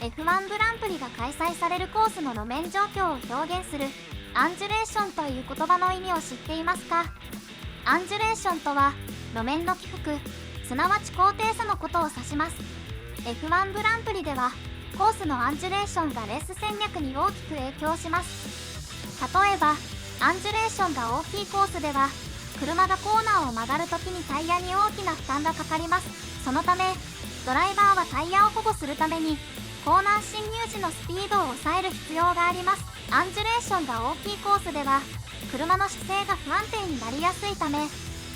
F1 グランプリが開催されるコースの路面状況を表現するアンジュレーションという言葉の意味を知っていますか？アンジュレーションとは路面の起伏、すなわち高低差のことを指します。 F1 グランプリではコースのアンジュレーションがレース戦略に大きく影響します。例えばアンジュレーションが大きいコースでは車がコーナーを曲がるときにタイヤに大きな負担がかかります。そのためドライバーはタイヤを保護するためにコーナー進入時のスピードを抑える必要があります。アンジュレーションが大きいコースでは車の姿勢が不安定になりやすいため、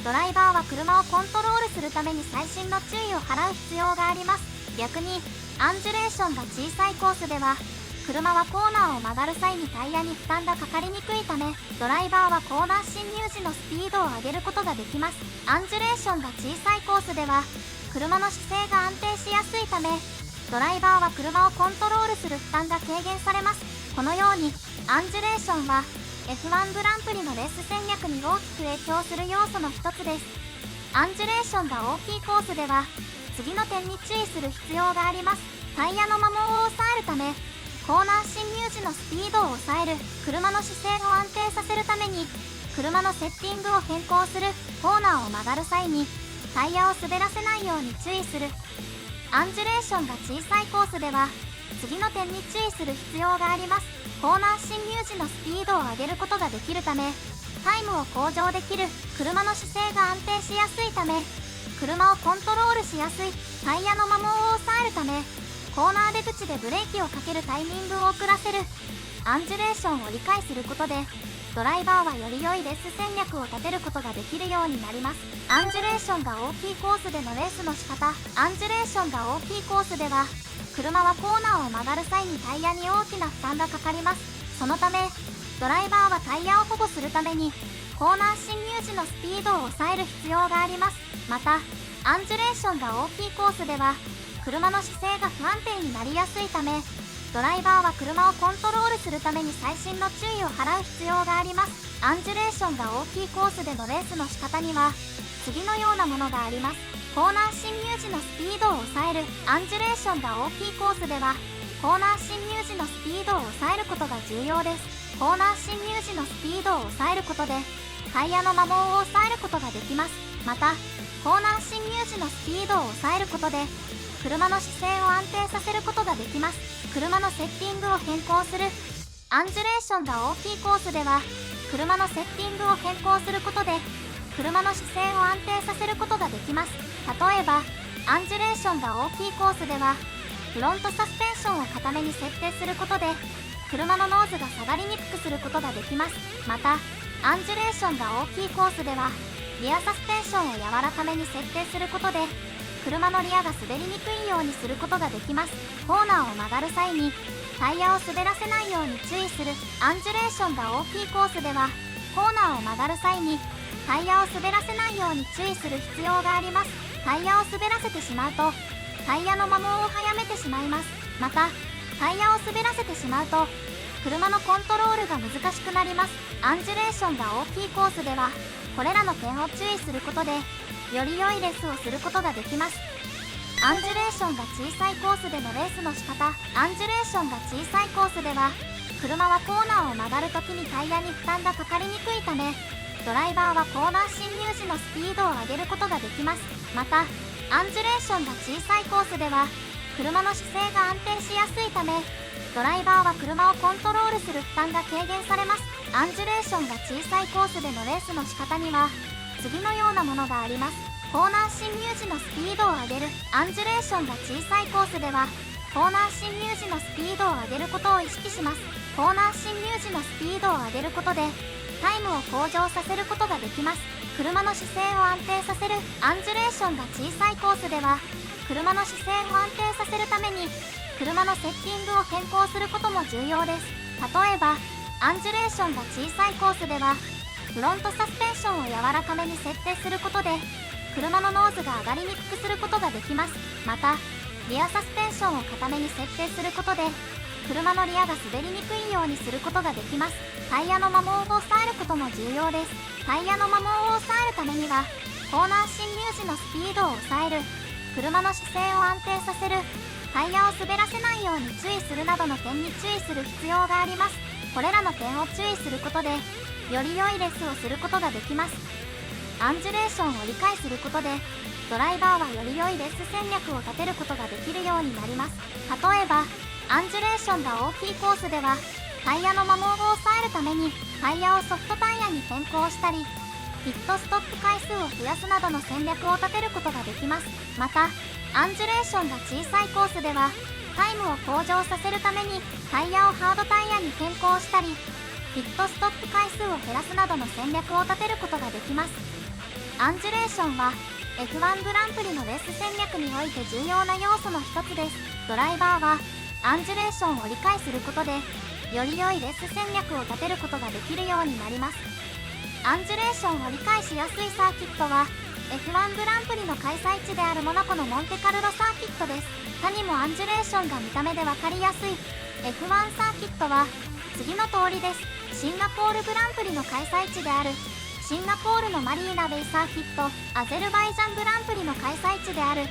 ドライバーは車をコントロールするために細心の注意を払う必要があります。逆にアンジュレーションが小さいコースでは車はコーナーを曲がる際にタイヤに負担がかかりにくいため、ドライバーはコーナー進入時のスピードを上げることができます。アンジュレーションが小さいコースでは車の姿勢が安定しやすいため、ドライバーは車をコントロールする負担が軽減されます。このようにアンジュレーションは F1 グランプリのレース戦略に大きく影響する要素の一つです。アンジュレーションが大きいコースでは次の点に注意する必要があります。タイヤの摩耗を抑えるため、コーナー進入時のスピードを抑える、車の姿勢を安定させるために車のセッティングを変更する、コーナーを曲がる際にタイヤを滑らせないように注意する。アンジュレーションが小さいコースでは次の点に注意する必要があります。コーナー進入時のスピードを上げることができるため、タイムを向上できる、車の姿勢が安定しやすいため車をコントロールしやすい、タイヤの摩耗を抑えるためコーナー出口でブレーキをかけるタイミングを遅らせる。アンジュレーションを理解することでドライバーはより良いレース戦略を立てることができるようになります。アンジュレーションが大きいコースでのレースの仕方。アンジュレーションが大きいコースでは車はコーナーを曲がる際にタイヤに大きな負担がかかります。そのためドライバーはタイヤを保護するためにコーナー進入時のスピードを抑える必要があります。またアンジュレーションが大きいコースでは車の姿勢が不安定になりやすいため、ドライバーは車をコントロールするために細心の注意を払う必要があります。アンジュレーションが大きいコースでのレースの仕方には次のようなものがあります。コーナー進入時のスピードを抑える。アンジュレーションが大きいコースではコーナー進入時のスピードを抑えることが重要です。コーナー進入時のスピードを抑えることでタイヤの摩耗を抑えることができます。またコーナー進入時のスピードを抑えることで車の姿勢を安定させることができます。車のセッティングを変更する。アンジュレーションが大きいコースでは車のセッティングを変更することで車の姿勢を安定させることができます。例えばアンジュレーションが大きいコースではフロントサスペンションを固めに設定することで車のノーズが下がりにくくすることができます。またアンジュレーションが大きいコースではリアサスペンションを柔らかめに設定することで車のリアが滑りにくいようにすることができます。コーナーを曲がる際にタイヤを滑らせないように注意する。アンジュレーションが大きいコースではコーナーを曲がる際にタイヤを滑らせないように注意する必要があります。タイヤを滑らせてしまうとタイヤの摩耗を早めてしまいます。またタイヤを滑らせてしまうと車のコントロールが難しくなります。アンジュレーションが大きいコースではこれらの点を注意することでより良いレースをすることができます。アンジュレーションが小さいコースでのレースの仕方。アンジュレーションが小さいコースでは車はコーナーを曲がるときにタイヤに負担がかかりにくいため、ドライバーはコーナー進入時のスピードを上げることができます。またアンジュレーションが小さいコースでは車の姿勢が安定しやすいため、ドライバーは車をコントロールする負担が軽減されます。アンジュレーションが小さいコースでのレースの仕方には次のようなものがあります。コーナー進入時のスピードを上げる。アンジュレーションが小さいコースではコーナー進入時のスピードを上げることを意識します。コーナー進入時のスピードを上げることでタイムを向上させることができます。車の姿勢を安定させる。アンジュレーションが小さいコースでは車の姿勢を安定させるために車のセッティングを変更することも重要です。例えばアンジュレーションが小さいコースではフロントサスペンションを柔らかめに設定することで車のノーズが上がりにくくすることができます。またリアサスペンションを固めに設定することで車のリアが滑りにくいようにすることができます。タイヤの摩耗を抑えることも重要です。タイヤの摩耗を抑えるためにはコーナー進入時のスピードを抑える、車の姿勢を安定させる、タイヤを滑らせないように注意するなどの点に注意する必要があります。これらの点を注意することでより良いレースをすることができます。アンジュレーションを理解することでドライバーはより良いレース戦略を立てることができるようになります。例えばアンジュレーションが大きいコースではタイヤの摩耗を抑えるためにタイヤをソフトタイヤに変更したりピットストップ回数を増やすなどの戦略を立てることができます。またアンジュレーションが小さいコースではタイムを向上させるためにタイヤをハードタイヤに変更したりピットストップ回数を減らすなどの戦略を立てることができます。アンジュレーションは F1 グランプリのレース戦略において重要な要素の一つです。ドライバーはアンジュレーションを理解することでより良いレース戦略を立てることができるようになります。アンジュレーションを理解しやすいサーキットは F1 グランプリの開催地であるモナコのモンテカルロサーキットです。他にもアンジュレーションが見た目で分かりやすい F1 サーキットは次の通りです。シンガポールグランプリの開催地であるシンガポールのマリーナベイサーキット、アゼルバイジャングランプリの開催地である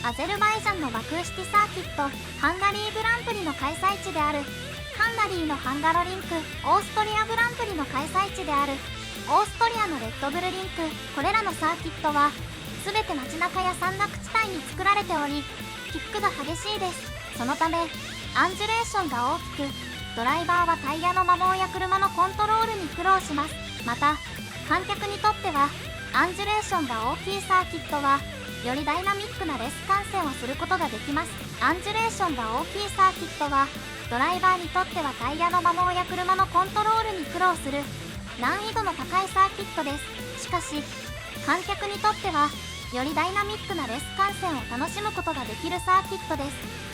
アゼルバイジャンのバクーシティサーキット、ハンガリーグランプリの開催地であるハンガリーのハンガロリンク、オーストリアグランプリの開催地であるオーストリアのレッドブルリンク、これらのサーキットは全て街中や山岳地帯に作られており起伏が激しいです。そのためアンジュレーションが大きくドライバーはタイヤの摩耗や車のコントロールに苦労します。また観客にとってはアンジュレーションが大きいサーキットはよりダイナミックなレース観戦をすることができます。アンジュレーションが大きいサーキットはドライバーにとってはタイヤの摩耗や車のコントロールに苦労する難易度の高いサーキットです。しかし観客にとってはよりダイナミックなレース観戦を楽しむことができるサーキットです。